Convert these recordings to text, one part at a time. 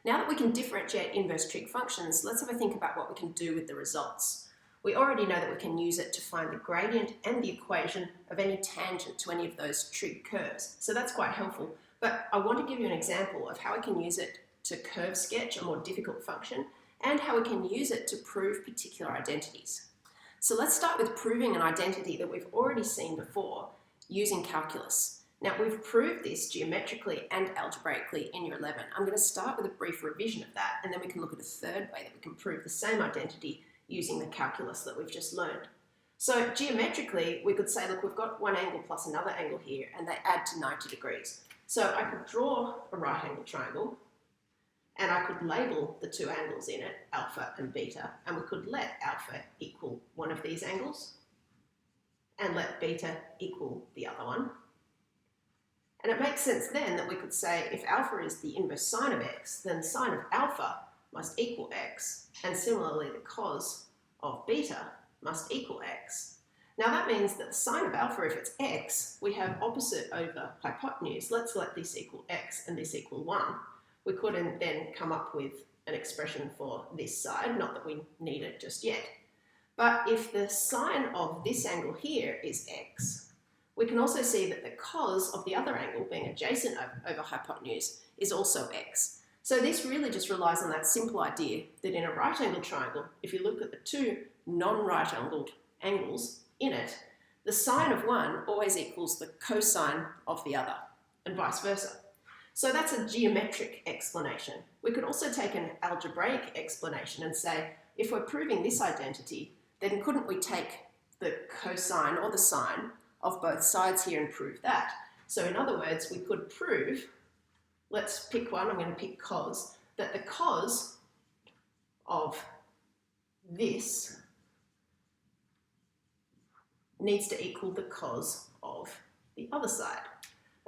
Now that we can differentiate inverse trig functions, let's have a think about what we can do with the results. We already know that we can use it to find the gradient and the equation of any tangent to any of those trig curves. So that's quite helpful, but I want to give you an example of how we can use it to curve sketch a more difficult function and how we can use it to prove particular identities. So let's start with proving an identity that we've already seen before using calculus. Now we've proved this geometrically and algebraically in year 11. I'm going to start with a brief revision of that, and then we can look at a third way that we can prove the same identity using the calculus that we've just learned. So geometrically, we could say, look, we've got one angle plus another angle here, and they add to 90 degrees. So I could draw a right angle triangle, and I could label the two angles in it, alpha and beta, and we could let alpha equal one of these angles, and let beta equal the other one. And it makes sense then that we could say if alpha is the inverse sine of x, then the sine of alpha must equal x, and similarly the cos of beta must equal x. Now that means that the sine of alpha, if it's x, we have opposite over hypotenuse. Let's let this equal x and this equal 1. We could then come up with an expression for this side, not that we need it just yet. But if the sine of this angle here is x, we can also see that the cos of the other angle, being adjacent over hypotenuse, is also x. So this really just relies on that simple idea that in a right angled triangle, if you look at the two non-right angled angles in it, the sine of one always equals the cosine of the other, and vice versa. So that's a geometric explanation. We could also take an algebraic explanation and say, if we're proving this identity, then couldn't we take the cosine or the sine of both sides here and prove that? So in other words, we could prove, let's pick one, I'm going to pick cos, that the cos of this needs to equal the cos of the other side.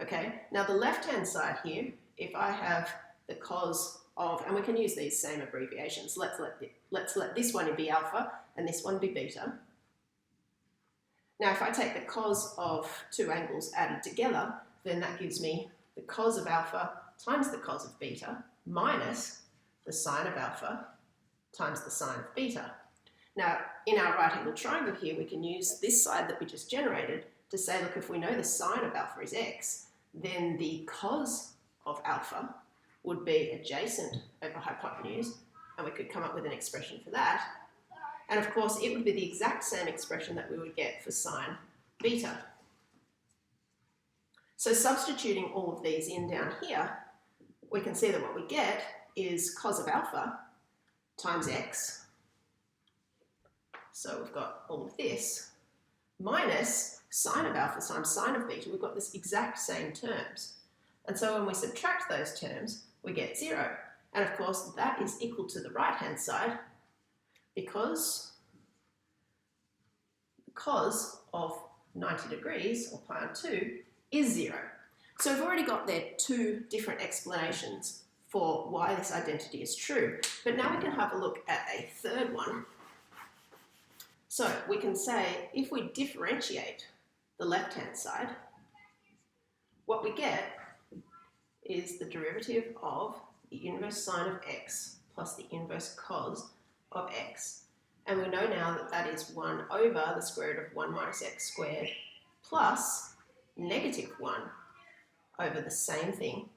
Okay, now the left-hand side here, if I have the cos of, and we can use these same abbreviations, let's let this one be alpha and this one be beta. Now if I take the cos of two angles added together, then that gives me the cos of alpha times the cos of beta minus the sine of alpha times the sine of beta. Now in our right angle triangle here, we can use this side that we just generated to say, look, if we know the sine of alpha is x, then the cos of alpha would be adjacent over hypotenuse, and we could come up with an expression for that. And of course, it would be the exact same expression that we would get for sine beta. So substituting all of these in down here, we can see that what we get is cos of alpha times x. So we've got all of this minus sine of alpha times sine of beta. We've got this exact same terms. And so when we subtract those terms, we get 0. And of course, that is equal to the right-hand side because the cos of 90 degrees, or pi on 2, is 0. So we've already got there two different explanations for why this identity is true. But now we can have a look at a third one. So we can say, if we differentiate the left-hand side, what we get is the derivative of the inverse sine of x plus the inverse cos of x. And we know now that that is 1 over the square root of 1 minus x squared plus negative 1 over the same thing.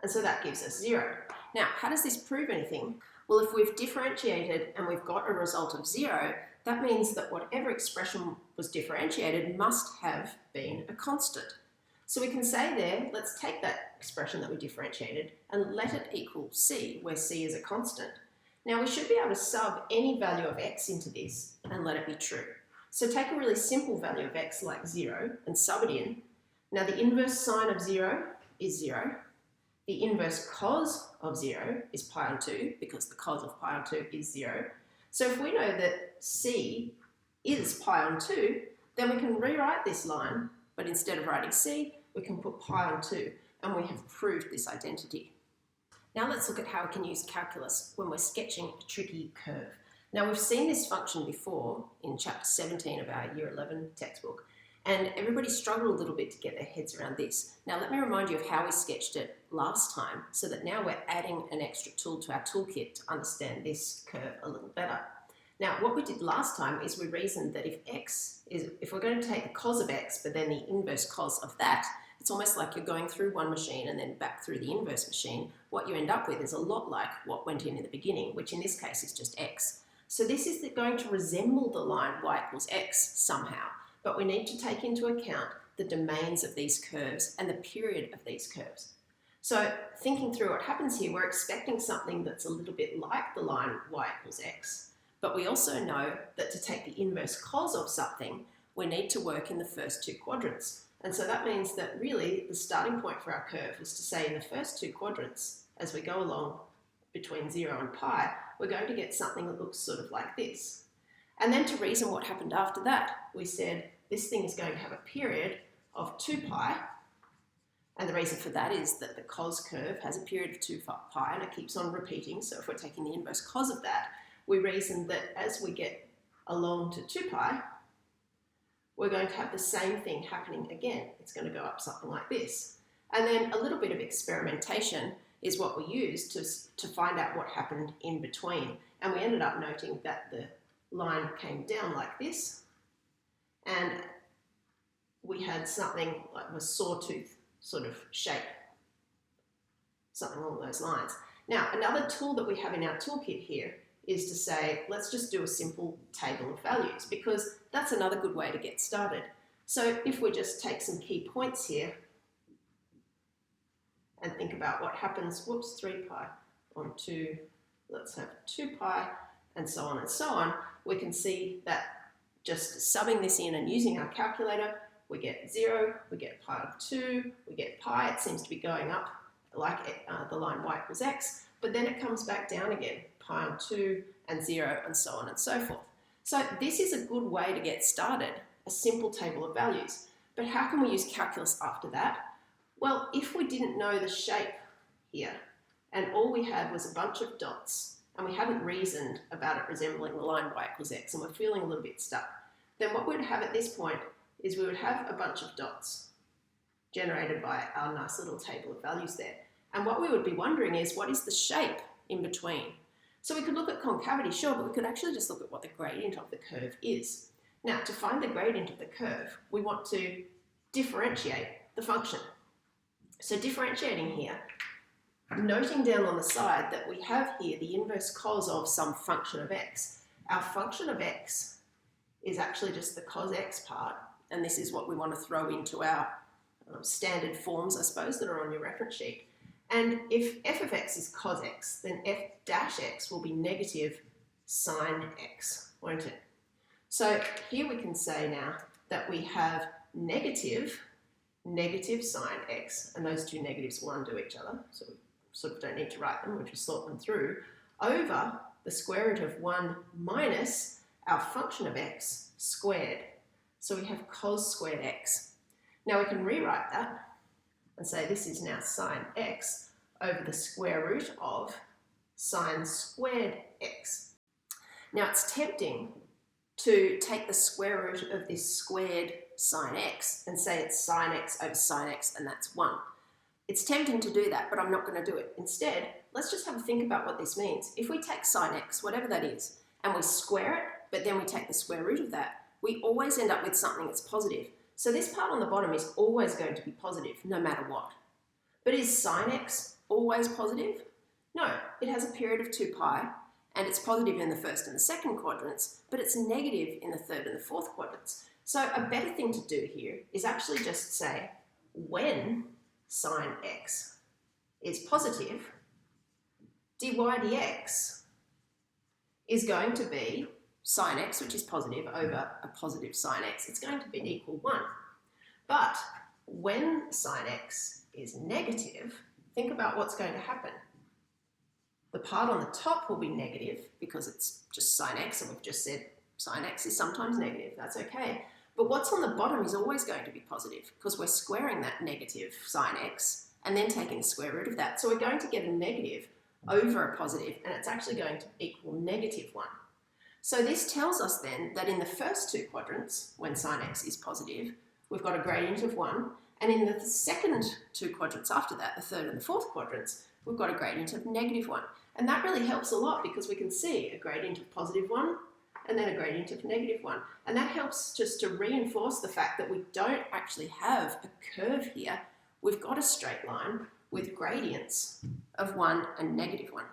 And so that gives us 0. Now, how does this prove anything? Well, if we've differentiated and we've got a result of 0, that means that whatever expression was differentiated must have been a constant. So we can say there, let's take that expression that we differentiated and let it equal c, where c is a constant. Now we should be able to sub any value of x into this and let it be true. So take a really simple value of x like 0 and sub it in. Now the inverse sine of 0 is 0. The inverse cos of 0 is pi on 2, because the cos of pi on 2 is 0. So if we know that c is pi on 2, then we can rewrite this line, but instead of writing c, we can put pi on 2, and we have proved this identity. Now let's look at how we can use calculus when we're sketching a tricky curve. Now we've seen this function before in chapter 17 of our year 11 textbook, And everybody struggled a little bit to get their heads around this. Now let me remind you of how we sketched it last time, so that now we're adding an extra tool to our toolkit to understand this curve a little better. Now what we did last time is we reasoned that if we're going to take the cos of x but then the inverse cos of that, it's almost like you're going through one machine and then back through the inverse machine. What you end up with is a lot like what went in the beginning, which in this case is just x. So this is going to resemble the line y equals x somehow, but we need to take into account the domains of these curves and the period of these curves. So thinking through what happens here, we're expecting something that's a little bit like the line y equals x, but we also know that to take the inverse cos of something, we need to work in the first two quadrants. And so that means that really the starting point for our curve was to say in the first two quadrants, as we go along between 0 and pi, we're going to get something that looks sort of like this. And then to reason what happened after that, we said this thing is going to have a period of 2 pi, and the reason for that is that the cos curve has a period of 2 pi and it keeps on repeating. So if we're taking the inverse cos of that, we reasoned that as we get along to 2 pi, we're going to have the same thing happening again. It's going to go up something like this. And then a little bit of experimentation is what we used to find out what happened in between. And we ended up noting that the line came down like this, and we had something like a sawtooth sort of shape, something along those lines. Now, another tool that we have in our toolkit here is to say, let's just do a simple table of values, because that's another good way to get started. So if we just take some key points here and think about what happens, 3 pi on 2, let's have 2 pi, and so on, we can see that just subbing this in and using our calculator, we get 0, we get pi of 2, we get pi. It seems to be going up like the line y equals x, but then it comes back down again, pi on 2 and 0, and so on and so forth. So this is a good way to get started, a simple table of values. But how can we use calculus after that? Well, if we didn't know the shape here, and all we had was a bunch of dots, and we hadn't reasoned about it resembling the line y equals x, and we're feeling a little bit stuck, then what we'd have at this point is we would have a bunch of dots generated by our nice little table of values there. And what we would be wondering is, what is the shape in between? So we could look at concavity, sure, but we could actually just look at what the gradient of the curve is. Now, to find the gradient of the curve, we want to differentiate the function. So differentiating here, noting down on the side that we have here the inverse cos of some function of x. Our function of x is actually just the cos x part, and this is what we want to throw into our standard forms, I suppose, that are on your reference sheet. And if f of x is cos x, then f dash x will be negative sine x, won't it? So here we can say now that we have negative sine x, and those two negatives will undo each other, so we sort of don't need to write them, we'll just sort them through, over the square root of 1 minus our function of x squared. So we have cos squared x. Now we can rewrite that and say this is now sine x over the square root of sine squared x. Now it's tempting to take the square root of this squared sine x and say it's sine x over sine x, and that's 1. It's tempting to do that, but I'm not going to do it. Instead, let's just have a think about what this means. If we take sine x, whatever that is, and we square it, but then we take the square root of that, we always end up with something that's positive. So this part on the bottom is always going to be positive, no matter what. But is sine x always positive? No, it has a period of 2 pi, and it's positive in the first and the second quadrants, but it's negative in the third and the fourth quadrants. So a better thing to do here is actually just say, when sine x is positive, dy dx is going to be sine x, which is positive, over a positive sine x. It's going to be equal 1. But when sine x is negative, think about what's going to happen. The part on the top will be negative because it's just sine x, and we've just said sine x is sometimes negative. That's okay. But what's on the bottom is always going to be positive because we're squaring that negative sine x and then taking the square root of that. So we're going to get a negative over a positive, and it's actually going to equal negative 1. So this tells us then that in the first two quadrants, when sine x is positive, we've got a gradient of 1. And in the second two quadrants after that, the third and the fourth quadrants, we've got a gradient of -1. And that really helps a lot because we can see a gradient of +1 and then a gradient of -1. And that helps just to reinforce the fact that we don't actually have a curve here. We've got a straight line with gradients of 1 and -1.